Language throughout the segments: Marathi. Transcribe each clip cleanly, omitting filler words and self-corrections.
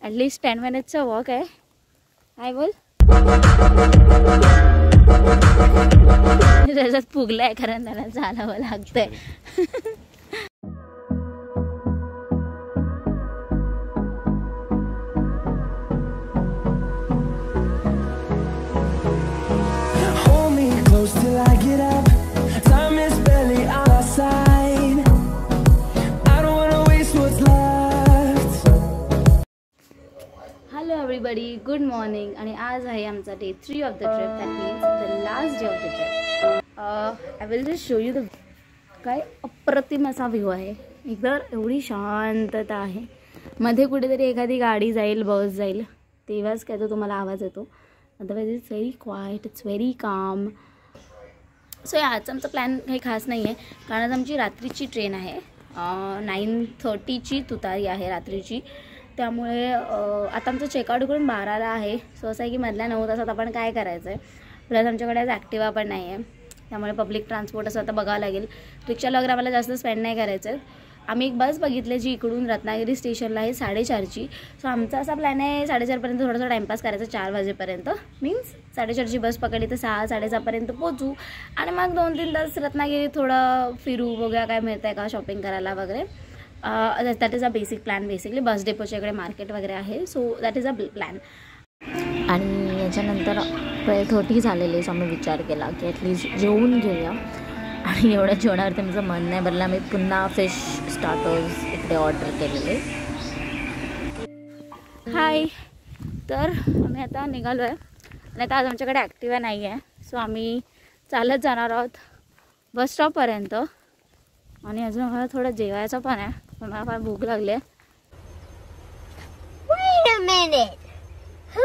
ॲटलिस्ट 10 मिनिट्सचा वॉक आहे. काय बोल त्याच्यात फुगलाय कारण त्याला चालावं लागतंय. Hello everybody, good morning. आणि आज आहे आमचा day 3 of the trip. That means the last day of the trip. I will just show you the काय अप्रतिम असा व्ह्यू आहे. एकदम एवढी शांतता आहे. मध्ये कुठेतरी एखादी गाडी जाईल, बस जाईल, तेव्हाच काय तो तुम्हाला आवाज येतो. Otherwise it's very quite, it's very काम. सो आजचा आमचा प्लॅन काही खास नाही आहे कारण आज आमची रात्रीची ट्रेन आहे. 9:30ची तुतारी आहे रात्रीची. त्यामुळे आता आमचं चेकआउट करून 12ला आहे. सो असं आहे की मधल्या 9 तासात आपण काय करायचं आहे. प्लस आमच्याकडे आज ॲक्टिवा पण नाही आहे, त्यामुळे पब्लिक ट्रान्सपोर्ट असं आता बघावं लागेल. रिक्षाला वगैरे आम्हाला जास्त स्पेंड नाही करायचं आहे. आम्ही एक बस बघितली जी इकडून रत्नागिरी स्टेशनला आहे 4:30ची. सो आमचा असा प्लॅन आहे 4:30पर्यंत थोडासा टाईमपास करायचा, 4 वाजेपर्यंत. मीन्स 4:30ची बस पकडली तर 6-6:30पर्यंत पोचू आणि मग 2-3 तास रत्नागिरी थोडं फिरू, बघूया काय मिळतं आहे का शॉपिंग करायला वगैरे. That is a basic plan. Basically bus डेपोच्या इकडे मार्केट वगैरे आहे. So that is a plan. आणि याच्यानंतर 12:30 झालेले. सो आम्ही विचार केला की ॲटलिस्ट जेवून घेऊया. आणि एवढ्या जेवणावरती आमचं मन नाही भरलं. आम्ही पुन्हा फिश स्टार्टर्स इकडे ऑर्डर केलेले. हाय, तर आम्ही आता निघालो आहे आणि आता आज आमच्याकडे ॲक्टिवा नाही आहे. सो आम्ही चालत जाणार आहोत बस स्टॉपपर्यंत. आणि अजून आम्हाला थोडं जेवायचं पण आहे. मला फार भूक लागली आहे. Wait a minute. Who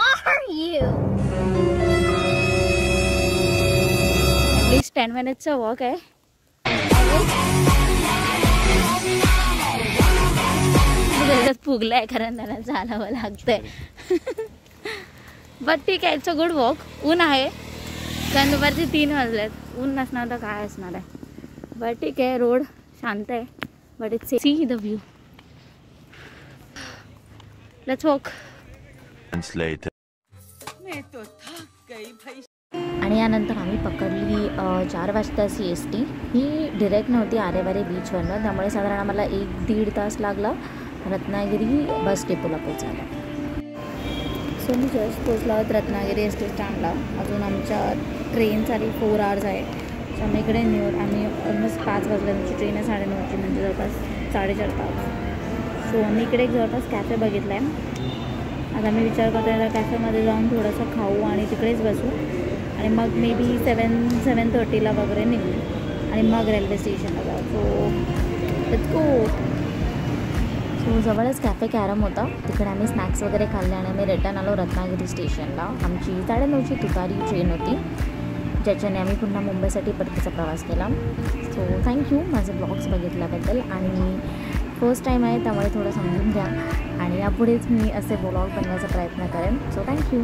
are you? At least 10 मिनिट्सचा वॉक आहे. त्याच्यात फुगलाय कारण त्याला चालावं लागतंय. बट ठीक आहे, इट्स अ गुड वॉक. ऊन आहे कारण दुपारचे 3 वाजलेत. ऊन नसणार तर काय असणार आहे. बट ठीक आहे, रोड शांत आहे. But it's see the view. Let's walk. आणि यानंतर आम्ही पकडली 4 वाजता CST. ही डिरेक्ट नव्हती आरेवारे बीचवरनं, त्यामुळे साधारण आम्हाला 1-1.5 तास लागला रत्नागिरी बस डेपोला पोचायला. सो मी जस्ट पोचला आहोत रत्नागिरी एस टी स्टँडला. अजून आमच्या ट्रेनसाठी 4 आवर्स आहे. सो आम्ही इकडे आम्ही ऑलमोस्ट 5 वाजल्याची ट्रेन आहे 9:30ची, म्हणजे जवळपास 4.5 तास. सो आम्ही इकडे एक जवळपास कॅफे बघितला आहे. आता आम्ही विचार करतो त्या कॅफेमध्ये जाऊन थोडंसं खाऊ आणि तिकडेच बसू आणि मग मे बी 7-7:30ला वगैरे निघू आणि मग रेल्वे स्टेशनला जाऊ. So let's go. सो जवळच कॅफे कॅरम होता, तिकडे आम्ही स्नॅक्स वगैरे खाल्ले आणि आम्ही रिटर्न आलो रत्नागिरी स्टेशनला. आमची 9:30ची तुतारी ट्रेन होती, ज्याच्याने आम्ही पुन्हा मुंबईसाठी परतीचा प्रवास केला. सो थँक्यू माझे ब्लॉग्स बघितल्याबद्दल. आणि फर्स्ट टाईम आहे त्यामुळे थोडं समजून घ्या आणि यापुढेच मी असे ब्लॉग बनवायचा प्रयत्न करेन. So thank you.